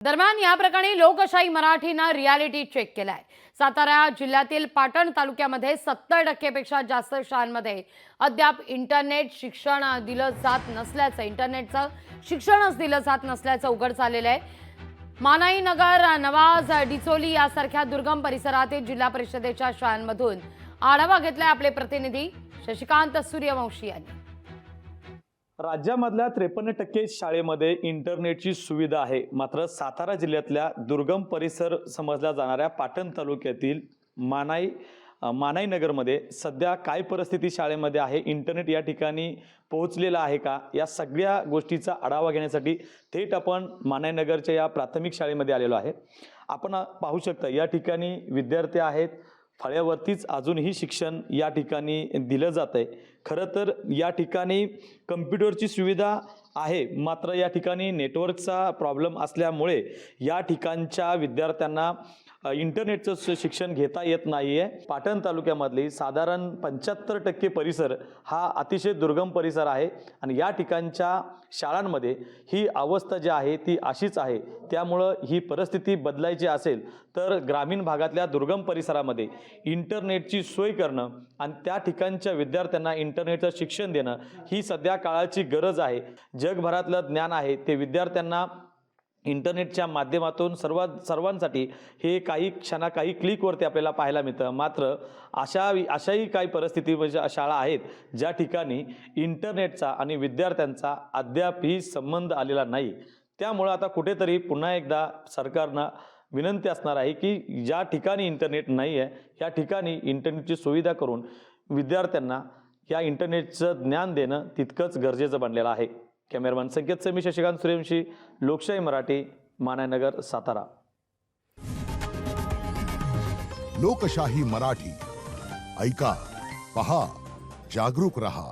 दरम्यान या प्रकरणी लोकशाही मराठीनं रियालिटी चेक केलाय। सातारा जिल्ह्यातील पाटण तालुक्यामध्ये 70% पेक्षा जास्त शाळांमध्ये अद्याप इंटरनेट शिक्षण दिलं जात नसल्याचं उघड झालेलं आहे। मानाई नगर, नवाज, डिचोली यासारख्या दुर्गम परिसरातील जिल्हा परिषदेच्या शाळांमधून आढावा घेतलाय आपले प्रतिनिधी शशिकांत सूर्यवंशी यांनी। राज्यामधल्या 53% शाळेमध्ये इंटरनेटची सुविधा आहे, मात्र सातारा जिल्ह्यातल्या दुर्गम परिसर समजल्या जाणाऱ्या पाटण तालुक्यातील मानाई नगरमध्ये सध्या काय परिस्थिती शाळेमध्ये आहे, इंटरनेट या ठिकाणी पोहोचलेलं आहे का, या सगळ्या गोष्टीचा आढावा घेण्यासाठी थेट आपण मानाई नगरच्या या प्राथमिक शाळेमध्ये आलेलो आहे। आपण पाहू शकता या ठिकाणी विद्यार्थी आहेत, फळ्यावरतीच अजूनही शिक्षण या ठिकाणी दिलं जात आहे। खरं तर या ठिकाणी कम्प्युटरची सुविधा आहे, मात्र या ठिकाणी नेटवर्कचा प्रॉब्लेम असल्यामुळे या ठिकाणच्या विद्यार्थ्यांना इंटरनेटचं शिक्षण घेता येत नाही आहे। पाटण तालुक्यामधली साधारण 75% परिसर हा अतिशय दुर्गम परिसर आहे आणि या ठिकाणच्या शाळांमध्ये ही अवस्था जी आहे ती अशीच आहे। त्यामुळं ही परिस्थिती बदलायची असेल तर ग्रामीण भागातल्या दुर्गम परिसरामध्ये इंटरनेटची सोय करणं आणि त्या ठिकाणच्या विद्यार्थ्यांना इंटरनेटचं शिक्षण देणं ही सध्या काळाची गरज आहे। जगभरातलं ज्ञान आहे ते विद्यार्थ्यांना इंटरनेटच्या माध्यमातून सर्वांसाठी हे काही क्लिकवरती आपल्याला पाहायला मिळतं। मात्र अशाही काही परिस्थिती म्हणजे शाळा आहेत ज्या ठिकाणी इंटरनेटचा आणि विद्यार्थ्यांचा अद्यापही संबंध आलेला नाही। त्यामुळे आता कुठेतरी पुन्हा एकदा सरकारनं विनंती असणार आहे की ज्या ठिकाणी इंटरनेट नाही आहे या ठिकाणी इंटरनेटची सुविधा करून विद्यार्थ्यांना या इंटरनेटचं ज्ञान देणं तितकंच गरजेचं बनलेलं आहे। कॅमेरामॅन संकेत मी शशिकांत सूर्यवंशी, लोकशाही मराठी, मानाईनगर, सातारा। लोकशाही मराठी ऐका, पहा, जागरूक रहा।